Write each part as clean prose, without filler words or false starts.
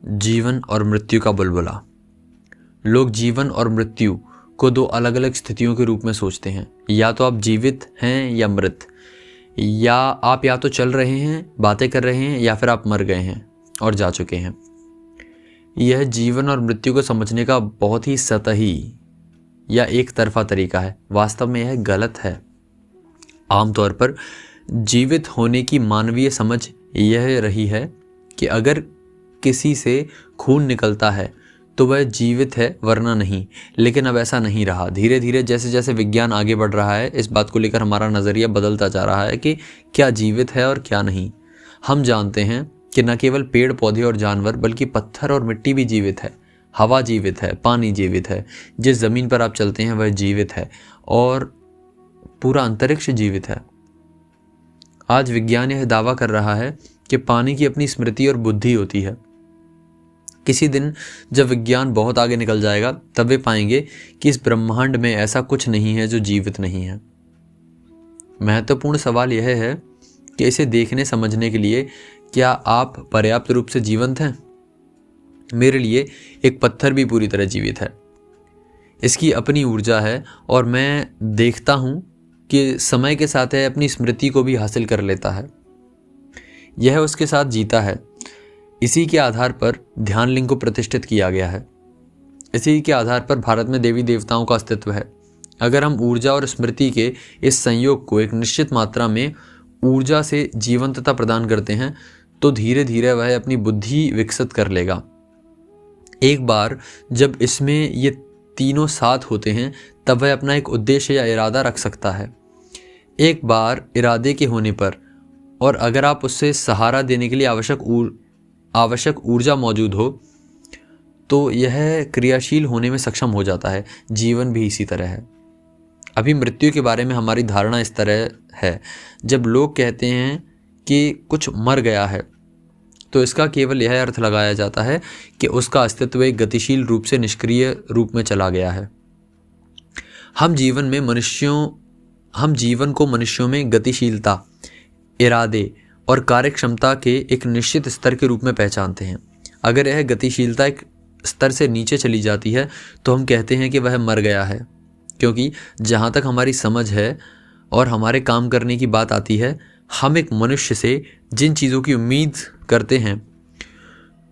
जीवन और मृत्यु का बुलबुला। लोग जीवन और मृत्यु को दो अलग अलग स्थितियों के रूप में सोचते हैं। या तो आप जीवित हैं या मृत, या आप या तो चल रहे हैं, बातें कर रहे हैं, या फिर आप मर गए हैं और जा चुके हैं। यह जीवन और मृत्यु को समझने का बहुत ही सतही या एक तरफा तरीका है। वास्तव में यह गलत है। आमतौर पर जीवित होने की मानवीय समझ यह रही है कि अगर किसी से खून निकलता है तो वह जीवित है, वरना नहीं। लेकिन अब ऐसा नहीं रहा। धीरे धीरे जैसे जैसे विज्ञान आगे बढ़ रहा है, इस बात को लेकर हमारा नज़रिया बदलता जा रहा है कि क्या जीवित है और क्या नहीं। हम जानते हैं कि न केवल पेड़ पौधे और जानवर, बल्कि पत्थर और मिट्टी भी जीवित है। हवा जीवित है, पानी जीवित है, जिस ज़मीन पर आप चलते हैं वह जीवित है, और पूरा अंतरिक्ष जीवित है। आज विज्ञान यह दावा कर रहा है कि पानी की अपनी स्मृति और बुद्धि होती है। किसी दिन जब विज्ञान बहुत आगे निकल जाएगा, तब वे पाएंगे कि इस ब्रह्मांड में ऐसा कुछ नहीं है जो जीवित नहीं है। महत्वपूर्ण सवाल यह है कि इसे देखने समझने के लिए क्या आप पर्याप्त रूप से जीवंत हैं? मेरे लिए एक पत्थर भी पूरी तरह जीवित है। इसकी अपनी ऊर्जा है, और मैं देखता हूं कि समय के साथ यह अपनी स्मृति को भी हासिल कर लेता है। यह उसके साथ जीता है। इसी के आधार पर ध्यान लिंग को प्रतिष्ठित किया गया है। इसी के आधार पर भारत में देवी देवताओं का अस्तित्व है। अगर हम ऊर्जा और स्मृति के इस संयोग को एक निश्चित मात्रा में ऊर्जा से जीवंतता प्रदान करते हैं, तो धीरे धीरे वह अपनी बुद्धि विकसित कर लेगा। एक बार जब इसमें ये तीनों साथ होते हैं, तब वह अपना एक उद्देश्य या इरादा रख सकता है। एक बार इरादे के होने पर, और अगर आप उससे सहारा देने के लिए आवश्यक ऊर्जा मौजूद हो, तो यह क्रियाशील होने में सक्षम हो जाता है। जीवन भी इसी तरह है। अभी मृत्यु के बारे में हमारी धारणा इस तरह है। जब लोग कहते हैं कि कुछ मर गया है, तो इसका केवल यह अर्थ लगाया जाता है कि उसका अस्तित्व एक गतिशील रूप से निष्क्रिय रूप में चला गया है। हम जीवन को मनुष्यों में गतिशीलता, इरादे और कार्यक्षमता के एक निश्चित स्तर के रूप में पहचानते हैं। अगर यह गतिशीलता एक स्तर से नीचे चली जाती है, तो हम कहते हैं कि वह मर गया है। क्योंकि जहाँ तक हमारी समझ है और हमारे काम करने की बात आती है, हम एक मनुष्य से जिन चीज़ों की उम्मीद करते हैं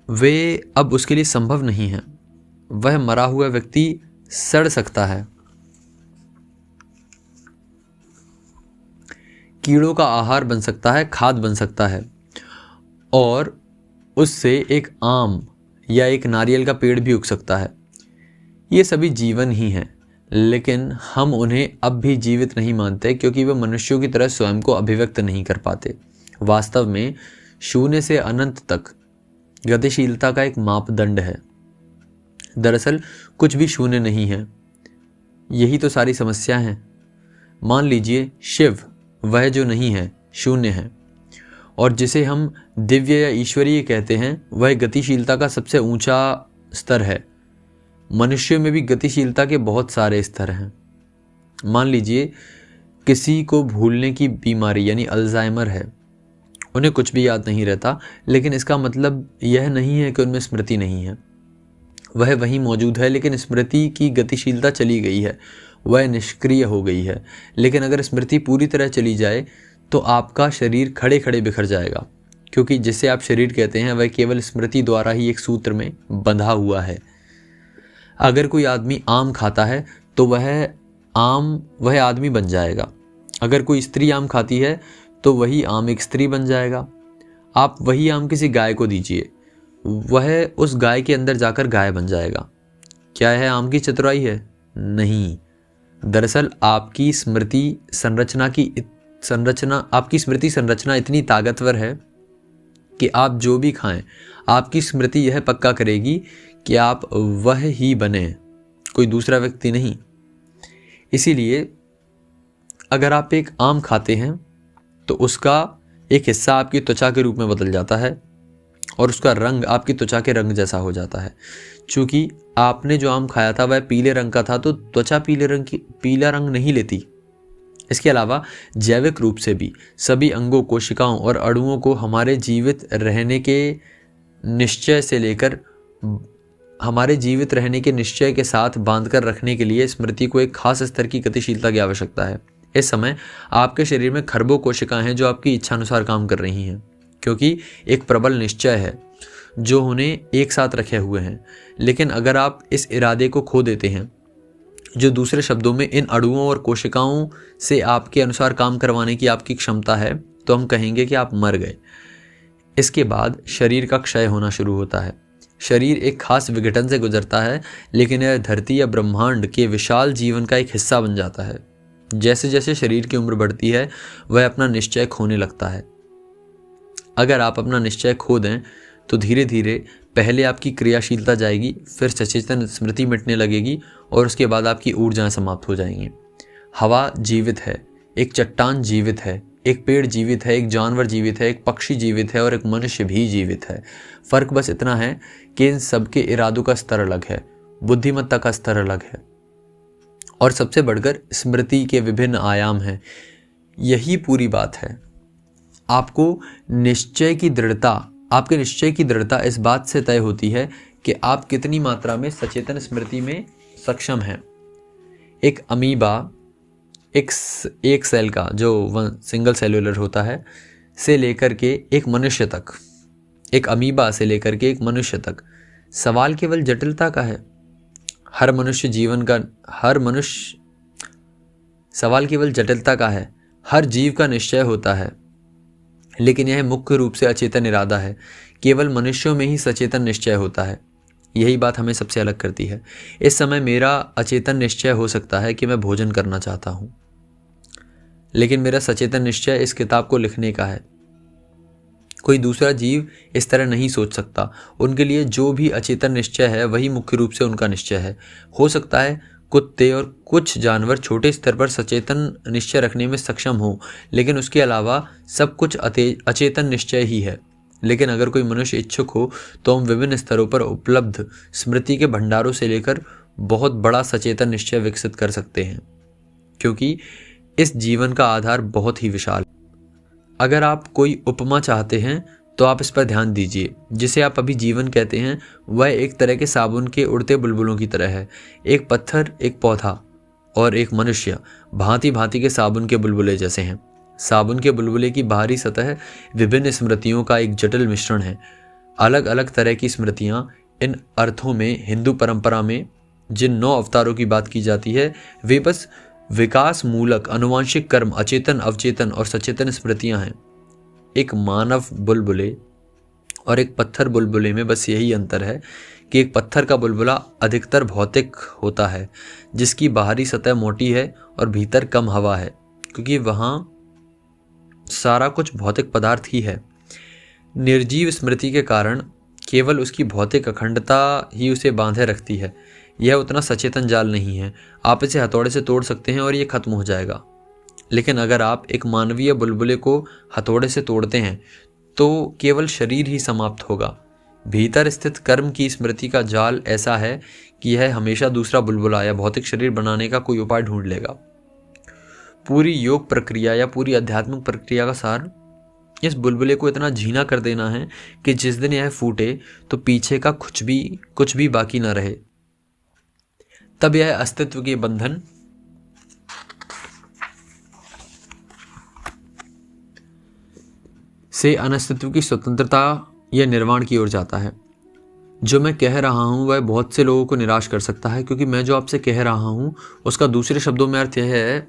वे अब उसके लिए संभव नहीं है। वह मरा हुआ व्यक्ति सड़ सकता है, कीड़ों का आहार बन सकता है, खाद बन सकता है, और उससे एक आम या एक नारियल का पेड़ भी उग सकता है। ये सभी जीवन ही हैं, लेकिन हम उन्हें अब भी जीवित नहीं मानते, क्योंकि वे मनुष्यों की तरह स्वयं को अभिव्यक्त नहीं कर पाते। वास्तव में शून्य से अनंत तक गतिशीलता का एक मापदंड है। दरअसल कुछ भी शून्य नहीं है। यही तो सारी समस्या है। मान लीजिए शिव, वह जो नहीं है, शून्य है, और जिसे हम दिव्य या ईश्वरीय कहते हैं, वह गतिशीलता का सबसे ऊंचा स्तर है। मनुष्य में भी गतिशीलता के बहुत सारे स्तर हैं। मान लीजिए किसी को भूलने की बीमारी यानी अल्जाइमर है। उन्हें कुछ भी याद नहीं रहता, लेकिन इसका मतलब यह नहीं है कि उनमें स्मृति नहीं है। वह वहीं मौजूद है, लेकिन स्मृति की गतिशीलता चली गई है, वह निष्क्रिय हो गई है। लेकिन अगर स्मृति पूरी तरह चली जाए, तो आपका शरीर खड़े खड़े बिखर जाएगा, क्योंकि जिसे आप शरीर कहते हैं वह केवल स्मृति द्वारा ही एक सूत्र में बंधा हुआ है। अगर कोई आदमी आम खाता है, तो वह आदमी बन जाएगा। अगर कोई स्त्री आम खाती है, तो वही आम एक स्त्री बन जाएगा। आप वही आम किसी गाय को दीजिए, वह उस गाय के अंदर जाकर गाय बन जाएगा। क्या यह आम की चतुराई है? नहीं। दरअसल आपकी स्मृति संरचना इतनी ताकतवर है कि आप जो भी खाएं, आपकी स्मृति यह पक्का करेगी कि आप वह ही बने, कोई दूसरा व्यक्ति नहीं। इसीलिए अगर आप एक आम खाते हैं, तो उसका एक हिस्सा आपकी त्वचा के रूप में बदल जाता है, और उसका रंग आपकी त्वचा के रंग जैसा हो जाता है। चूँकि आपने जो आम खाया था वह पीले रंग का था, तो त्वचा पीला रंग नहीं लेती। इसके अलावा जैविक रूप से भी सभी अंगों, कोशिकाओं और अणुओं को हमारे जीवित रहने के निश्चय से लेकर हमारे जीवित रहने के निश्चय के साथ बांधकर रखने के लिए स्मृति को एक खास स्तर की गतिशीलता की आवश्यकता है। इस समय आपके शरीर में खरबों कोशिकाएं हैं जो आपकी इच्छा अनुसार काम कर रही हैं, क्योंकि एक प्रबल निश्चय है जो उन्हें एक साथ रखे हुए हैं। लेकिन अगर आप इस इरादे को खो देते हैं, जो दूसरे शब्दों में इन अणुओं और कोशिकाओं से आपके अनुसार काम करवाने की आपकी क्षमता है, तो हम कहेंगे कि आप मर गए। इसके बाद शरीर का क्षय होना शुरू होता है। शरीर एक खास विघटन से गुजरता है, लेकिन यह धरती या ब्रह्मांड के विशाल जीवन का एक हिस्सा बन जाता है। जैसे जैसे शरीर की उम्र बढ़ती है, वह अपना निश्चय खोने लगता है। अगर आप अपना निश्चय खो दें तो धीरे धीरे पहले आपकी क्रियाशीलता जाएगी, फिर सचेतन स्मृति मिटने लगेगी और उसके बाद आपकी ऊर्जाएं समाप्त हो जाएंगी। हवा जीवित है, एक चट्टान जीवित है, एक पेड़ जीवित है, एक जानवर जीवित है, एक पक्षी जीवित है और एक मनुष्य भी जीवित है। फर्क बस इतना है कि इन सबके इरादों का स्तर अलग है, बुद्धिमत्ता का स्तर अलग है और सबसे बढ़कर स्मृति के विभिन्न आयाम हैं। यही पूरी बात है। आपके निश्चय की दृढ़ता इस बात से तय होती है कि आप कितनी मात्रा में सचेतन स्मृति में सक्षम हैं। एक अमीबा एक सेल का जो सिंगल सेलुलर होता है से लेकर के एक मनुष्य तक, एक अमीबा से लेकर के एक मनुष्य तक, सवाल केवल जटिलता का है। सवाल केवल जटिलता का है। हर जीव का निश्चय होता है, लेकिन यह मुख्य रूप से अचेतन इरादा है। केवल मनुष्यों में ही सचेतन निश्चय होता है। यही बात हमें सबसे अलग करती है। इस समय मेरा अचेतन निश्चय हो सकता है कि मैं भोजन करना चाहता हूं, लेकिन मेरा सचेतन निश्चय इस किताब को लिखने का है। कोई दूसरा जीव इस तरह नहीं सोच सकता। उनके लिए जो भी अचेतन निश्चय है वही मुख्य रूप से उनका निश्चय है। हो सकता है कुत्ते और कुछ जानवर छोटे स्तर पर सचेतन निश्चय रखने में सक्षम हो, लेकिन उसके अलावा सब कुछ अचेतन निश्चय ही है। लेकिन अगर कोई मनुष्य इच्छुक हो तो हम विभिन्न स्तरों पर उपलब्ध स्मृति के भंडारों से लेकर बहुत बड़ा सचेतन निश्चय विकसित कर सकते हैं, क्योंकि इस जीवन का आधार बहुत ही विशाल है। अगर आप कोई उपमा चाहते हैं तो आप इस पर ध्यान दीजिए। जिसे आप अभी जीवन कहते हैं वह एक तरह के साबुन के उड़ते बुलबुलों की तरह है। एक पत्थर, एक पौधा और एक मनुष्य भांति भांति के साबुन के बुलबुले जैसे हैं। साबुन के बुलबुले की बाहरी सतह विभिन्न स्मृतियों का एक जटिल मिश्रण है। अलग अलग तरह की स्मृतियां। इन अर्थों में हिंदू परंपरा में जिन 9 अवतारों की बात की जाती है वे बस विकास मूलक अनुवांशिक कर्म, अचेतन, अवचेतन और सचेतन स्मृतियां हैं। एक मानव बुलबुले और एक पत्थर बुलबुले में बस यही अंतर है कि एक पत्थर का बुलबुला अधिकतर भौतिक होता है, जिसकी बाहरी सतह मोटी है और भीतर कम हवा है, क्योंकि वहाँ सारा कुछ भौतिक पदार्थ ही है। निर्जीव स्मृति के कारण केवल उसकी भौतिक अखंडता ही उसे बांधे रखती है। यह उतना सचेतन जाल नहीं है। आप इसे हथौड़े से तोड़ सकते हैं और यह खत्म हो जाएगा। लेकिन अगर आप एक मानवीय बुलबुले को हथौड़े से तोड़ते हैं तो केवल शरीर ही समाप्त होगा। भीतर स्थित कर्म की स्मृति का जाल ऐसा है कि यह हमेशा दूसरा बुलबुला या भौतिक शरीर बनाने का कोई उपाय ढूंढ लेगा। पूरी योग प्रक्रिया या पूरी आध्यात्मिक प्रक्रिया का सार इस बुलबुले को इतना झीना कर देना है कि जिस दिन यह फूटे तो पीछे का कुछ भी बाकी न रहे। तब यह अस्तित्व के बंधन से अनस्तित्व की स्वतंत्रता या निर्वाण की ओर जाता है। जो मैं कह रहा हूं वह बहुत से लोगों को निराश कर सकता है, क्योंकि मैं जो आपसे कह रहा हूं उसका दूसरे शब्दों में अर्थ यह है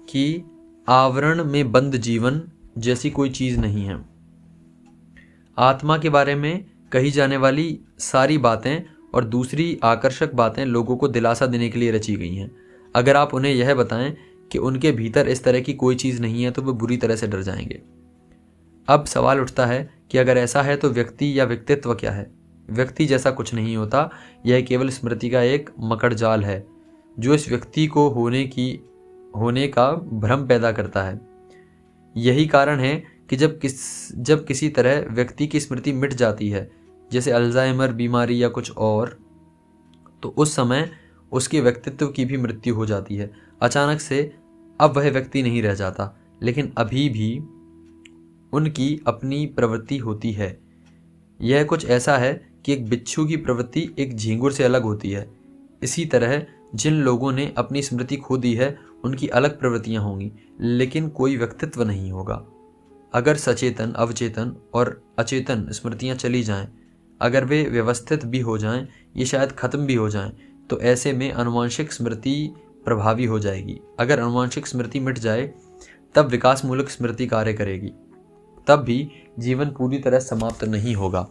कि आवरण में बंद जीवन जैसी कोई चीज नहीं है। आत्मा के बारे में कही जाने वाली सारी बातें और दूसरी आकर्षक बातें लोगों को दिलासा देने के लिए रची गई हैं। अगर आप उन्हें यह बताएं कि उनके भीतर इस तरह की कोई चीज नहीं है तो वे बुरी तरह से डर जाएंगे। अब सवाल उठता है कि अगर ऐसा है तो व्यक्ति या व्यक्तित्व क्या है? व्यक्ति जैसा कुछ नहीं होता। यह केवल स्मृति का एक मकड़ जाल है जो इस व्यक्ति को होने का भ्रम पैदा करता है। यही कारण है कि जब किसी तरह व्यक्ति की स्मृति मिट जाती है, जैसे अल्जाइमर बीमारी या कुछ और, तो उस समय उसके व्यक्तित्व की भी मृत्यु हो जाती है। अचानक से अब वह व्यक्ति नहीं रह जाता, लेकिन अभी भी उनकी अपनी प्रवृत्ति होती है। यह कुछ ऐसा है कि एक बिच्छू की प्रवृत्ति एक झींगुर से अलग होती है। इसी तरह जिन लोगों ने अपनी स्मृति खो दी है उनकी अलग प्रवृत्तियां होंगी, लेकिन कोई व्यक्तित्व नहीं होगा। अगर सचेतन, अवचेतन और अचेतन स्मृतियां चली जाएं, अगर वे व्यवस्थित भी हो जाएं, ये शायद खत्म भी हो जाएं, तो ऐसे में आनुवंशिक स्मृति प्रभावी हो जाएगी। अगर आनुवंशिक स्मृति मिट जाए तब विकासमूलक स्मृति कार्य करेगी। तब भी जीवन पूरी तरह समाप्त नहीं होगा,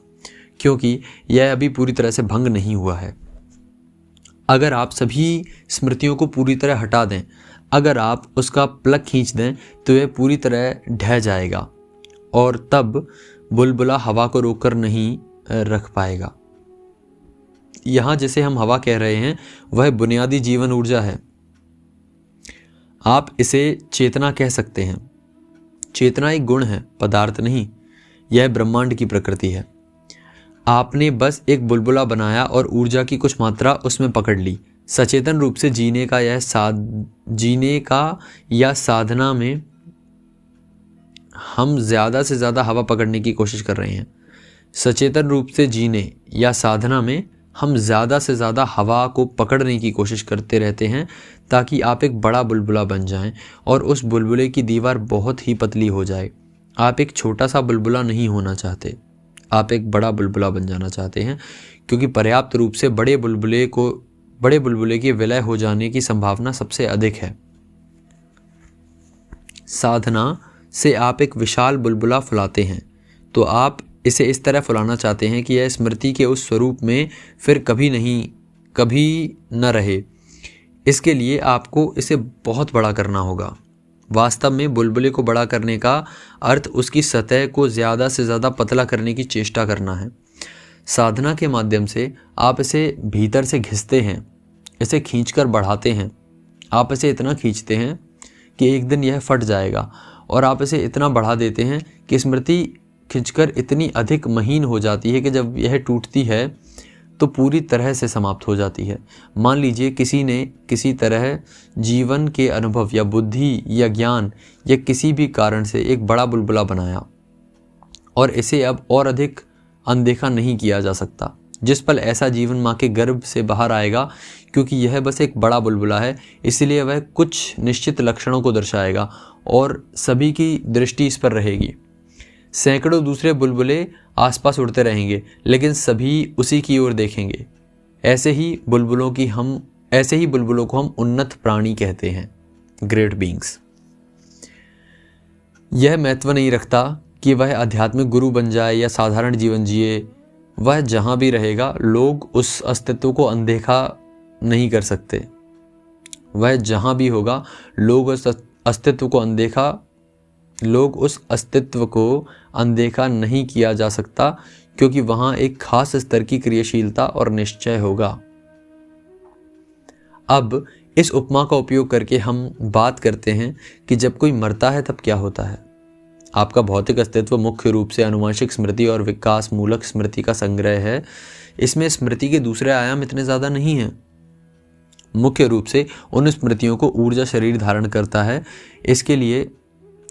क्योंकि यह अभी पूरी तरह से भंग नहीं हुआ है। अगर आप सभी स्मृतियों को पूरी तरह हटा दें, अगर आप उसका प्लग खींच दें, तो यह पूरी तरह ढह जाएगा और तब बुलबुला हवा को रोककर नहीं रख पाएगा। यहाँ जिसे हम हवा कह रहे हैं वह बुनियादी जीवन ऊर्जा है। आप इसे चेतना कह सकते हैं। चेतना एक गुण है, पदार्थ नहीं। यह ब्रह्मांड की प्रकृति है। आपने बस एक बुलबुला बनाया और ऊर्जा की कुछ मात्रा उसमें पकड़ ली। सचेतन रूप से जीने का या साधना में हम ज़्यादा से ज़्यादा हवा पकड़ने की कोशिश कर रहे हैं। सचेतन रूप से जीने या साधना में हम ज़्यादा से ज़्यादा हवा को पकड़ने की कोशिश करते रहते हैं ताकि आप एक बड़ा बुलबुला बन जाएं और उस बुलबुले की दीवार बहुत ही पतली हो जाए। आप एक छोटा सा बुलबुला नहीं होना चाहते, आप एक बड़ा बुलबुला बन जाना चाहते हैं, क्योंकि पर्याप्त रूप से बड़े बुलबुले के विलय हो जाने की संभावना सबसे अधिक है। साधना से आप एक विशाल बुलबुला फुलाते हैं, तो आप इसे इस तरह फुलाना चाहते हैं कि यह स्मृति के उस स्वरूप में फिर कभी न रहे। इसके लिए आपको इसे बहुत बड़ा करना होगा। वास्तव में बुलबुले को बड़ा करने का अर्थ उसकी सतह को ज़्यादा से ज़्यादा पतला करने की चेष्टा करना है। साधना के माध्यम से आप इसे भीतर से घिसते हैं, इसे खींचकर बढ़ाते हैं। आप इसे इतना खींचते हैं कि एक दिन यह फट जाएगा, और आप इसे इतना बढ़ा देते हैं कि स्मृति खिंचकर इतनी अधिक महीन हो जाती है कि जब यह टूटती है तो पूरी तरह से समाप्त हो जाती है। मान लीजिए किसी ने किसी तरह जीवन के अनुभव या बुद्धि या ज्ञान या किसी भी कारण से एक बड़ा बुलबुला बनाया, और इसे अब और अधिक अनदेखा नहीं किया जा सकता। जिस पल ऐसा जीवन माँ के गर्भ से बाहर आएगा, क्योंकि यह बस एक बड़ा बुलबुला है, इसलिए वह कुछ निश्चित लक्षणों को दर्शाएगा और सभी की दृष्टि इस पर रहेगी। सैकड़ों दूसरे बुलबुले आसपास उड़ते रहेंगे, लेकिन सभी उसी की ओर देखेंगे। ऐसे ही बुलबुलों को हम उन्नत प्राणी कहते हैं, ग्रेट बीइंग्स। यह महत्व नहीं रखता कि वह आध्यात्मिक गुरु बन जाए या साधारण जीवन जिए। वह जहाँ भी रहेगा, लोग उस अस्तित्व को अनदेखा नहीं कर सकते। वह जहाँ भी होगा, लोग उस अस्तित्व को अनदेखा नहीं किया जा सकता, क्योंकि वहाँ एक खास स्तर की क्रियाशीलता और निश्चय होगा। अब इस उपमा का उपयोग करके हम बात करते हैं कि जब कोई मरता है तब क्या होता है। आपका भौतिक अस्तित्व मुख्य रूप से आनुवंशिक स्मृति और विकास मूलक स्मृति का संग्रह है। इसमें स्मृति के दूसरे आयाम इतने ज़्यादा नहीं हैं। मुख्य रूप से उन स्मृतियों को ऊर्जा शरीर धारण करता है।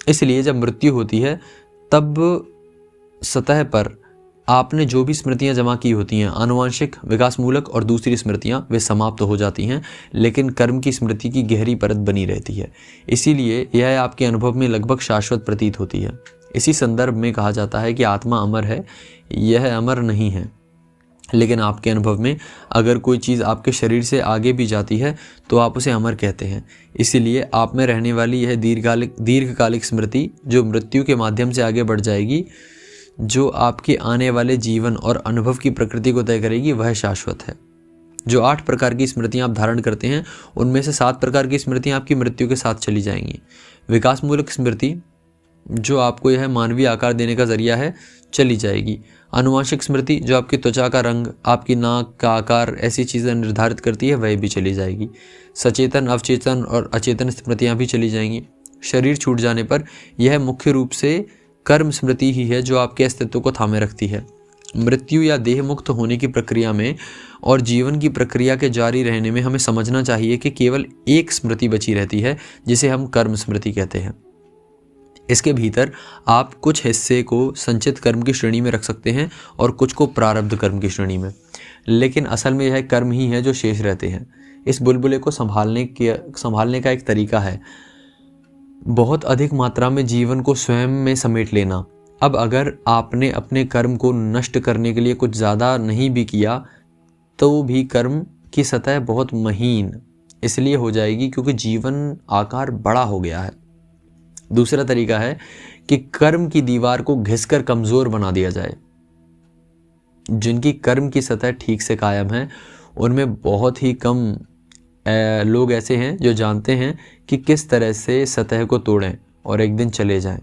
इसलिए जब मृत्यु होती है तब सतह पर आपने जो भी स्मृतियां जमा की होती हैं, आनुवंशिक, विकासमूलक और दूसरी स्मृतियां, वे समाप्त हो जाती हैं, लेकिन कर्म की स्मृति की गहरी परत बनी रहती है। इसीलिए यह आपके अनुभव में लगभग शाश्वत प्रतीत होती है। इसी संदर्भ में कहा जाता है कि आत्मा अमर है। यह अमर नहीं है, लेकिन आपके अनुभव में अगर कोई चीज़ आपके शरीर से आगे भी जाती है तो आप उसे अमर कहते हैं। इसीलिए आप में रहने वाली यह दीर्घकालिक स्मृति जो मृत्यु के माध्यम से आगे बढ़ जाएगी, जो आपके आने वाले जीवन और अनुभव की प्रकृति को तय करेगी, वह शाश्वत है। जो 8 प्रकार की स्मृतियाँ आप धारण करते हैं, उनमें से 7 प्रकार की स्मृतियाँ आपकी मृत्यु के साथ चली जाएंगी। विकासमूलक स्मृति जो आपको यह मानवीय आकार देने का जरिया है, चली जाएगी। आनुवंशिक स्मृति जो आपकी त्वचा का रंग, आपकी नाक का आकार, ऐसी चीज़ें निर्धारित करती है, वह भी चली जाएगी। सचेतन, अवचेतन और अचेतन स्मृतियाँ भी चली जाएंगी। शरीर छूट जाने पर यह मुख्य रूप से कर्म स्मृति ही है जो आपके अस्तित्व को थामे रखती है। मृत्यु या देह मुक्त होने की प्रक्रिया में और जीवन की प्रक्रिया के जारी रहने में हमें समझना चाहिए कि केवल एक स्मृति बची रहती है, जिसे हम कर्म स्मृति कहते हैं। इसके भीतर आप कुछ हिस्से को संचित कर्म की श्रेणी में रख सकते हैं और कुछ को प्रारब्ध कर्म की श्रेणी में, लेकिन असल में यह कर्म ही है जो शेष रहते हैं। इस बुलबुले को संभालने का एक तरीका है बहुत अधिक मात्रा में जीवन को स्वयं में समेट लेना। अब अगर आपने अपने कर्म को नष्ट करने के लिए कुछ ज़्यादा नहीं भी किया तो भी कर्म की सतह बहुत महीन इसलिए हो जाएगी क्योंकि जीवन आकार बड़ा हो गया है। दूसरा तरीका है कि कर्म की दीवार को घिसकर कमज़ोर बना दिया जाए। जिनकी कर्म की सतह ठीक से कायम है उनमें बहुत ही कम लोग ऐसे हैं जो जानते हैं कि किस तरह से सतह को तोड़ें और एक दिन चले जाएं।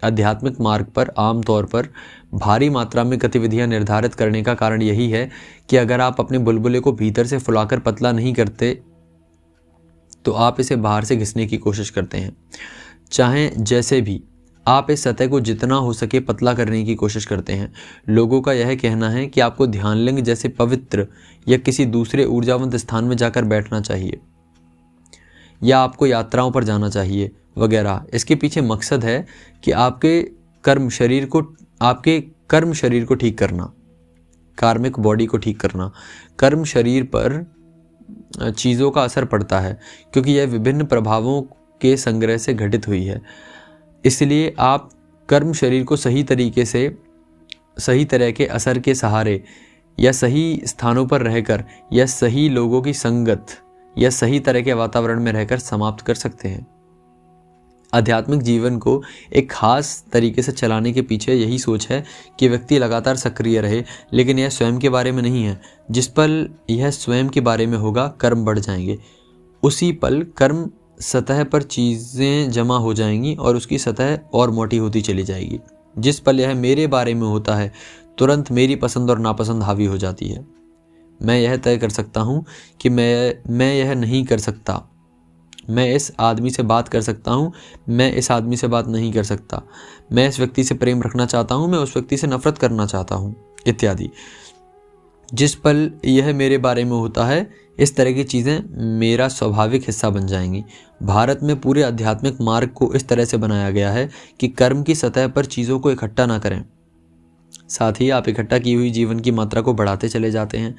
आध्यात्मिक मार्ग पर आमतौर पर भारी मात्रा में गतिविधियां निर्धारित करने का कारण यही है कि अगर आप अपने बुलबुले को भीतर से फुलाकर पतला नहीं करते तो आप इसे बाहर से घिसने की कोशिश करते हैं। चाहे जैसे भी आप इस सतह को जितना हो सके पतला करने की कोशिश करते हैं। लोगों का यह कहना है कि आपको ध्यानलिंग जैसे पवित्र या किसी दूसरे ऊर्जावंत स्थान में जाकर बैठना चाहिए या आपको यात्राओं पर जाना चाहिए वगैरह। इसके पीछे मकसद है कि आपके कर्म शरीर को ठीक करना, कार्मिक बॉडी को ठीक करना। कर्म शरीर पर चीज़ों का असर पड़ता है क्योंकि यह विभिन्न प्रभावों के संग्रह से घटित हुई है। इसलिए आप कर्म शरीर को सही तरीके से सही तरह के असर के सहारे या सही स्थानों पर रहकर या सही लोगों की संगत या सही तरह के वातावरण में रहकर समाप्त कर सकते हैं। आध्यात्मिक जीवन को एक खास तरीके से चलाने के पीछे यही सोच है कि व्यक्ति लगातार सक्रिय रहे, लेकिन यह स्वयं के बारे में नहीं है। जिस पल यह स्वयं के बारे में होगा कर्म बढ़ जाएंगे, उसी पल कर्म सतह पर चीज़ें जमा हो जाएंगी और उसकी सतह और मोटी होती चली जाएगी। जिस पल यह मेरे बारे में होता है तुरंत मेरी पसंद और नापसंद हावी हो जाती है। मैं यह तय कर सकता हूँ कि मैं यह नहीं कर सकता, मैं इस आदमी से बात कर सकता हूँ, मैं इस आदमी से बात नहीं कर सकता, मैं इस व्यक्ति से प्रेम रखना चाहता हूँ, मैं उस व्यक्ति से नफरत करना चाहता हूँ इत्यादि। जिस पल यह मेरे बारे में होता है इस तरह की चीज़ें मेरा स्वाभाविक हिस्सा बन जाएंगी। भारत में पूरे आध्यात्मिक मार्ग को इस तरह से बनाया गया है कि कर्म की सतह पर चीज़ों को इकट्ठा ना करें, साथ ही आप इकट्ठा की हुई जीवन की मात्रा को बढ़ाते चले जाते हैं।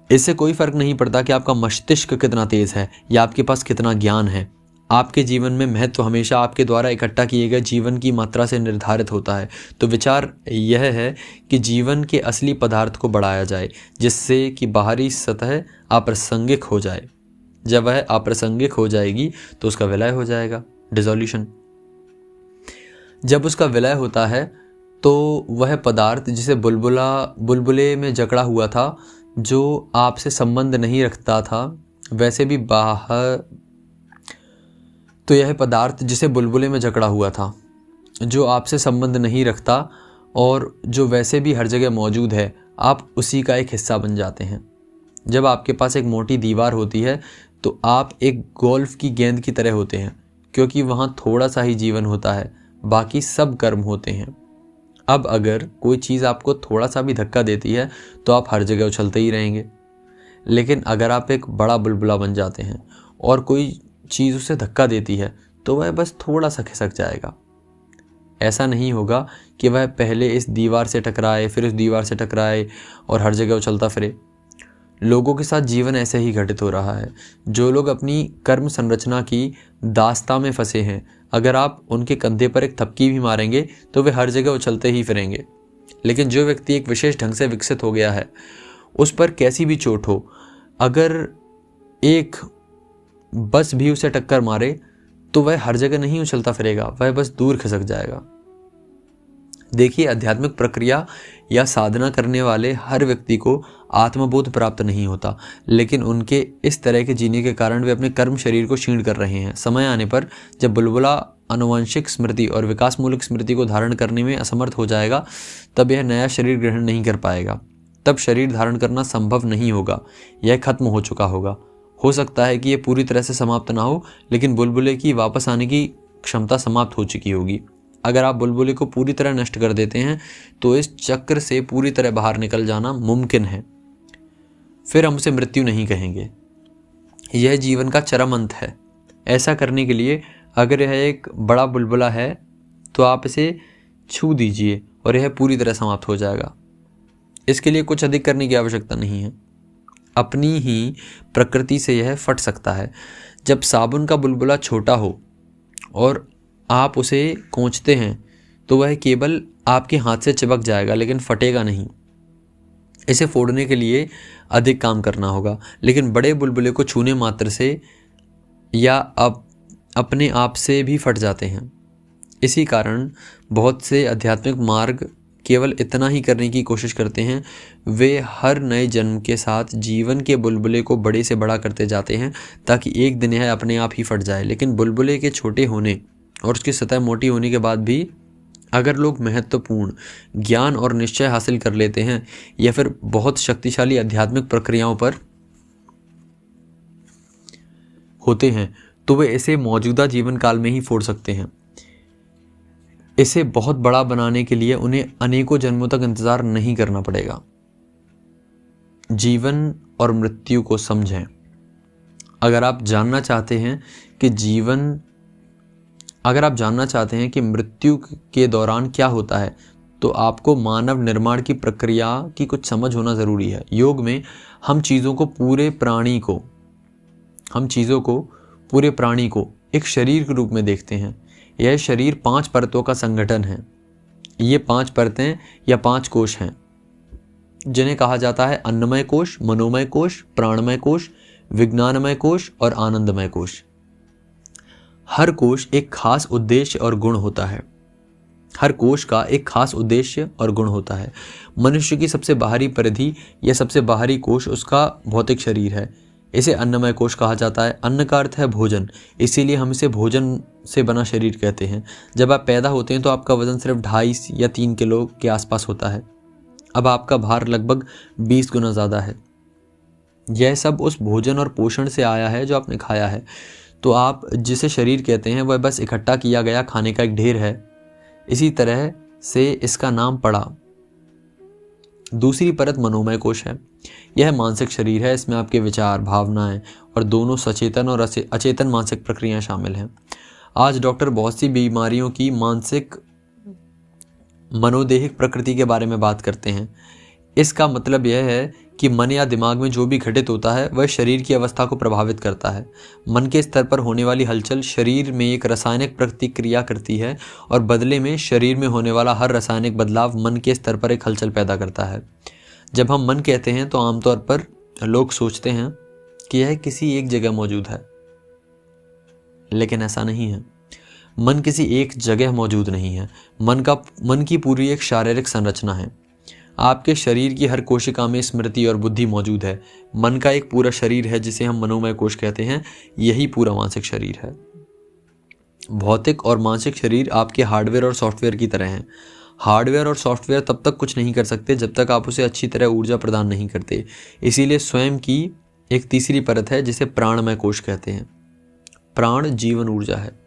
इससे कोई फर्क नहीं पड़ता कि आपका मस्तिष्क कितना तेज है या आपके पास कितना ज्ञान है। आपके जीवन में महत्व हमेशा आपके द्वारा इकट्ठा किए गए जीवन की मात्रा से निर्धारित होता है। तो विचार यह है कि जीवन के असली पदार्थ को बढ़ाया जाए जिससे कि बाहरी सतह अप्रासंगिक हो जाए। जब वह अप्रासंगिक हो जाएगी तो उसका विलय हो जाएगा, डिसोल्यूशन। जब उसका विलय होता है तो वह पदार्थ जिसे बुलबुले में जकड़ा हुआ था, जो आपसे संबंध नहीं रखता था, वैसे भी बाहर तो यह पदार्थ जिसे बुलबुले में जकड़ा हुआ था, जो आपसे संबंध नहीं रखता और जो वैसे भी हर जगह मौजूद है, आप उसी का एक हिस्सा बन जाते हैं। जब आपके पास एक मोटी दीवार होती है तो आप एक गोल्फ की गेंद की तरह होते हैं क्योंकि वहाँ थोड़ा सा ही जीवन होता है, बाकी सब कर्म होते हैं। अब अगर कोई चीज़ आपको थोड़ा सा भी धक्का देती है तो आप हर जगह उछलते ही रहेंगे, लेकिन अगर आप एक बड़ा बुलबुला बन जाते हैं और कोई चीज़ उसे धक्का देती है तो वह बस थोड़ा सा खिसक जाएगा। ऐसा नहीं होगा कि वह पहले इस दीवार से टकराए, फिर उस दीवार से टकराए और हर जगह उछलता फिरे। लोगों के साथ जीवन ऐसे ही घटित हो रहा है। जो लोग अपनी कर्म संरचना की दास्ता में फंसे हैं, अगर आप उनके कंधे पर एक थपकी भी मारेंगे तो वे हर जगह उछलते ही फिरेंगे। लेकिन जो व्यक्ति एक विशेष ढंग से विकसित हो गया है, उस पर कैसी भी चोट हो, अगर एक बस भी उसे टक्कर मारे तो वह हर जगह नहीं उछलता फिरेगा, वह बस दूर खिसक जाएगा। देखिए, आध्यात्मिक प्रक्रिया या साधना करने वाले हर व्यक्ति को आत्मबोध प्राप्त नहीं होता, लेकिन उनके इस तरह के जीने के कारण वे अपने कर्म शरीर को क्षीण कर रहे हैं। समय आने पर जब बुलबुला आनुवंशिक स्मृति और विकासमूलक स्मृति को धारण करने में असमर्थ हो जाएगा, तब यह नया शरीर ग्रहण नहीं कर पाएगा। तब शरीर धारण करना संभव नहीं होगा, यह खत्म हो चुका होगा। हो सकता है कि यह पूरी तरह से समाप्त ना हो, लेकिन बुलबुले की वापस आने की क्षमता समाप्त हो चुकी होगी। अगर आप बुलबुले को पूरी तरह नष्ट कर देते हैं तो इस चक्र से पूरी तरह बाहर निकल जाना मुमकिन है। फिर हम उसे मृत्यु नहीं कहेंगे, यह जीवन का चरम अंत है। ऐसा करने के लिए अगर यह एक बड़ा बुलबुला है तो आप इसे छू दीजिए और यह पूरी तरह समाप्त हो जाएगा। इसके लिए कुछ अधिक करने की आवश्यकता नहीं है, अपनी ही प्रकृति से यह फट सकता है। जब साबुन का बुलबुला छोटा हो और आप उसे कोंचते हैं तो वह केवल आपके हाथ से चिपक जाएगा, लेकिन फटेगा नहीं। इसे फोड़ने के लिए अधिक काम करना होगा, लेकिन बड़े बुलबुले को छूने मात्र से या अपने आप से भी फट जाते हैं। इसी कारण बहुत से आध्यात्मिक मार्ग केवल इतना ही करने की कोशिश करते हैं, वे हर नए जन्म के साथ जीवन के बुलबुले को बड़े से बड़ा करते जाते हैं ताकि एक दिन यह अपने आप ही फट जाए। लेकिन बुलबुले के छोटे होने और उसकी सतह मोटी होने के बाद भी अगर लोग महत्वपूर्ण ज्ञान और निश्चय हासिल कर लेते हैं या फिर बहुत शक्तिशाली आध्यात्मिक प्रक्रियाओं पर होते हैं तो वे इसे मौजूदा जीवन काल में ही फोड़ सकते हैं। इसे बहुत बड़ा बनाने के लिए उन्हें अनेकों जन्मों तक इंतजार नहीं करना पड़ेगा। जीवन और मृत्यु को समझें। अगर आप जानना चाहते हैं कि मृत्यु के दौरान क्या होता है, तो आपको मानव निर्माण की प्रक्रिया की कुछ समझ होना ज़रूरी है। योग में हम चीज़ों को पूरे प्राणी को एक शरीर के रूप में देखते हैं। यह शरीर 5 परतों का संगठन है। ये 5 परतें या 5 कोश हैं, जिन्हें कहा जाता है अन्नमय कोश, मनोमय कोश, प्राणमय कोश, विज्ञानमय कोश और आनंदमय कोश। हर कोश एक खास उद्देश्य और गुण होता है। हर कोश का एक खास उद्देश्य और गुण होता है। मनुष्य की सबसे बाहरी परिधि या सबसे बाहरी कोश उसका भौतिक शरीर है। इसे अन्नमय कोश कहा जाता है। अन्न का अर्थ है भोजन, इसीलिए हम इसे भोजन से बना शरीर कहते हैं। जब आप पैदा होते हैं तो आपका वजन सिर्फ 2.5 या 3 किलो के आसपास होता है। अब आपका भार लगभग 20 गुना ज़्यादा है। यह सब उस भोजन और पोषण से आया है जो आपने खाया है। तो आप जिसे शरीर कहते हैं वह बस इकट्ठा किया गया खाने का एक ढेर है। इसी तरह से इसका नाम पड़ा। दूसरी परत मनोमय कोश है। यह मानसिक शरीर है। इसमें आपके विचार, भावनाएं और दोनों सचेतन और अचेतन मानसिक प्रक्रियाएं शामिल हैं। आज डॉक्टर बहुत सी बीमारियों की मानसिक मनोदेहिक प्रकृति के बारे में बात करते हैं। इसका मतलब यह है कि मन या दिमाग में जो भी घटित होता है वह शरीर की अवस्था को प्रभावित करता है। मन के स्तर पर होने वाली हलचल शरीर में एक रासायनिक प्रतिक्रिया करती है और बदले में शरीर में होने वाला हर रासायनिक बदलाव मन के स्तर पर एक हलचल पैदा करता है। जब हम मन कहते हैं तो आमतौर पर लोग सोचते हैं कि यह किसी एक जगह मौजूद है, लेकिन ऐसा नहीं है। मन किसी एक जगह मौजूद नहीं है। मन की पूरी एक शारीरिक संरचना है। आपके शरीर की हर कोशिका में स्मृति और बुद्धि मौजूद है। मन का एक पूरा शरीर है जिसे हम मनोमय कोश कहते हैं। यही पूरा मानसिक शरीर है। भौतिक और मानसिक शरीर आपके हार्डवेयर और सॉफ्टवेयर की तरह हैं। हार्डवेयर और सॉफ्टवेयर तब तक कुछ नहीं कर सकते जब तक आप उसे अच्छी तरह ऊर्जा प्रदान नहीं करते। इसीलिए स्वयं की एक तीसरी परत है जिसे प्राणमय कोश कहते हैं। प्राण जीवन ऊर्जा है।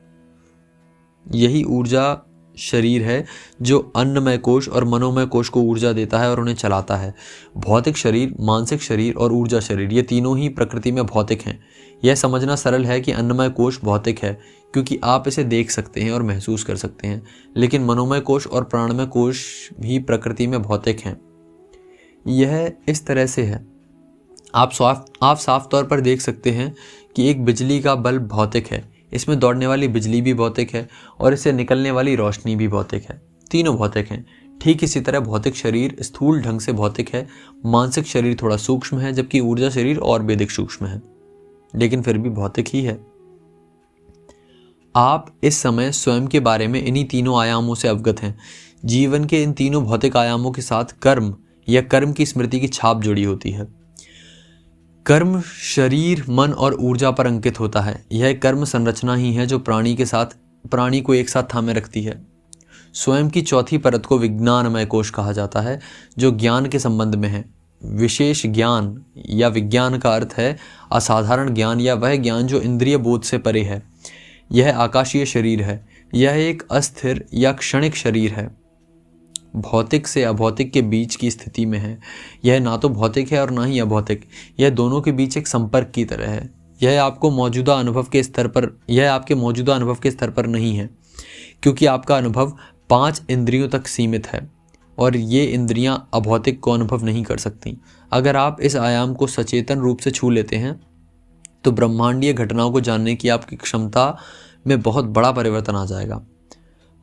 यही ऊर्जा शरीर है जो अन्नमय कोश और मनोमय कोश को ऊर्जा देता है और उन्हें चलाता है। भौतिक शरीर, मानसिक शरीर और ऊर्जा शरीर, ये तीनों ही प्रकृति में भौतिक हैं। यह समझना सरल है कि अन्नमय कोश भौतिक है क्योंकि आप इसे देख सकते हैं और महसूस कर सकते हैं, लेकिन मनोमय कोश और प्राणमय कोश भी प्रकृति में भौतिक हैं। यह इस तरह से है। आप साफ तौर पर देख सकते हैं कि एक बिजली का बल्ब भौतिक है। इसमें दौड़ने वाली बिजली भी भौतिक है और इससे निकलने वाली रोशनी भी भौतिक है। तीनों भौतिक हैं। ठीक इसी तरह भौतिक शरीर स्थूल ढंग से भौतिक है। मानसिक शरीर थोड़ा सूक्ष्म है, जबकि ऊर्जा शरीर और भी अधिक सूक्ष्म है, लेकिन फिर भी भौतिक ही है। आप इस समय स्वयं के बारे में इन्हीं तीनों आयामों से अवगत हैं। जीवन के इन तीनों भौतिक आयामों के साथ कर्म या कर्म की स्मृति की छाप जुड़ी होती है। कर्म शरीर, मन और ऊर्जा पर अंकित होता है। यह कर्म संरचना ही है जो प्राणी को एक साथ थामे रखती है। स्वयं की चौथी परत को विज्ञानमय कोश कहा जाता है, जो ज्ञान के संबंध में है। विशेष ज्ञान या विज्ञान का अर्थ है असाधारण ज्ञान या वह ज्ञान जो इंद्रिय बोध से परे है। यह आकाशीय शरीर है। यह एक अस्थिर या क्षणिक शरीर है, भौतिक से अभौतिक के बीच की स्थिति में है। यह ना तो भौतिक है और ना ही अभौतिक। यह दोनों के बीच एक संपर्क की तरह है। यह आपके मौजूदा अनुभव के स्तर पर नहीं है, क्योंकि आपका अनुभव 5 इंद्रियों तक सीमित है और ये इंद्रियां अभौतिक को अनुभव नहीं कर सकती। अगर आप इस आयाम को सचेतन रूप से छू लेते हैं तो ब्रह्मांडीय घटनाओं को जानने की आपकी क्षमता में बहुत बड़ा परिवर्तन आ जाएगा।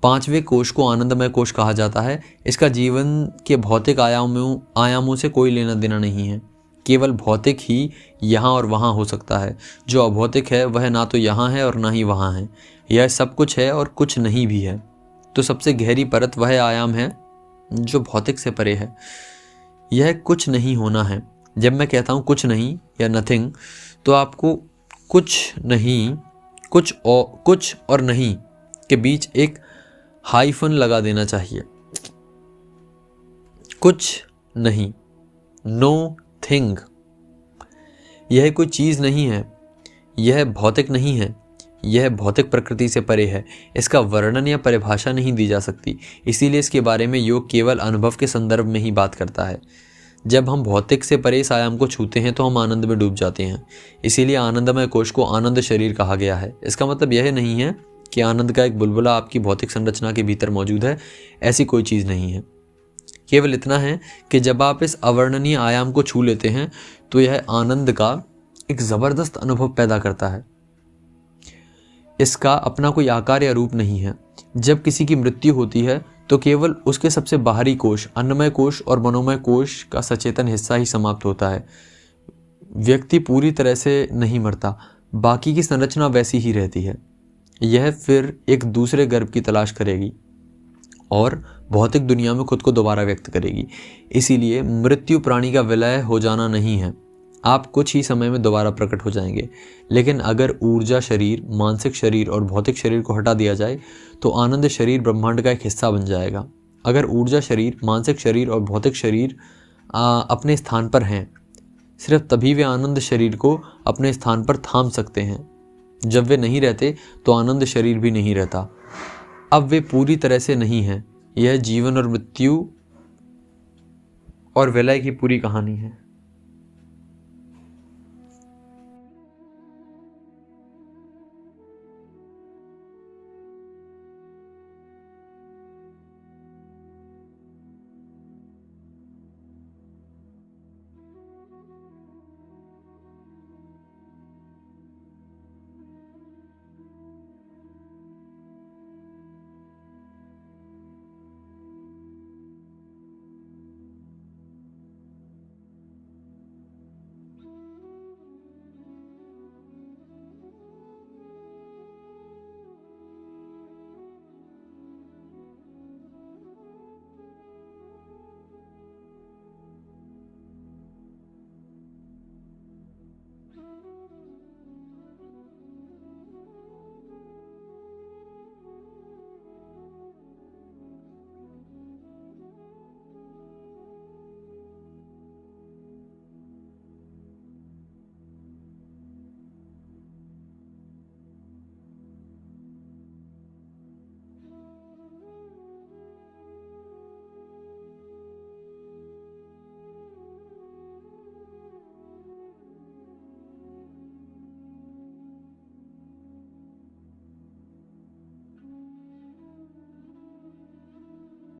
5वें कोश को आनंदमय कोश कहा जाता है। इसका जीवन के भौतिक आयामों से कोई लेना देना नहीं है। केवल भौतिक ही यहाँ और वहाँ हो सकता है। जो अभौतिक है वह ना तो यहाँ है और ना ही वहाँ है। यह सब कुछ है और कुछ नहीं भी है। तो सबसे गहरी परत वह आयाम है जो भौतिक से परे है। यह कुछ नहीं होना है। जब मैं कहता हूँ कुछ नहीं या नथिंग, तो आपको कुछ नहीं, कुछ और नहीं के बीच एक हाइफन लगा देना चाहिए। कुछ नहीं, नो थिंग। यह कोई चीज़ नहीं है, यह भौतिक नहीं है, यह भौतिक प्रकृति से परे है। इसका वर्णन या परिभाषा नहीं दी जा सकती। इसीलिए इसके बारे में योग केवल अनुभव के संदर्भ में ही बात करता है। जब हम भौतिक से परे इस आयाम को छूते हैं तो हम आनंद में डूब जाते हैं। इसीलिए आनंदमय कोश को आनंद शरीर कहा गया है। इसका मतलब यह नहीं है कि आनंद का एक बुलबुला आपकी भौतिक संरचना के भीतर मौजूद है। ऐसी कोई चीज़ नहीं है। केवल इतना है कि जब आप इस अवर्णनीय आयाम को छू लेते हैं तो यह आनंद का एक ज़बरदस्त अनुभव पैदा करता है। इसका अपना कोई आकार या रूप नहीं है। जब किसी की मृत्यु होती है तो केवल उसके सबसे बाहरी कोश, अन्नमय कोश और मनोमय कोश का सचेतन हिस्सा ही समाप्त होता है। व्यक्ति पूरी तरह से नहीं मरता, बाकी की संरचना वैसी ही रहती है। यह फिर एक दूसरे गर्भ की तलाश करेगी और भौतिक दुनिया में खुद को दोबारा व्यक्त करेगी। इसीलिए मृत्यु प्राणी का विलय हो जाना नहीं है। आप कुछ ही समय में दोबारा प्रकट हो जाएंगे। लेकिन अगर ऊर्जा शरीर, मानसिक शरीर और भौतिक शरीर को हटा दिया जाए तो आनंद शरीर ब्रह्मांड का एक हिस्सा बन जाएगा। अगर ऊर्जा शरीर, मानसिक शरीर और भौतिक शरीर अपने स्थान पर हैं, सिर्फ तभी वे आनंद शरीर को अपने स्थान पर थाम सकते हैं। जब वे नहीं रहते तो आनंद शरीर भी नहीं रहता। अब वे पूरी तरह से नहीं हैं। यह जीवन और मृत्यु और विलय की पूरी कहानी है।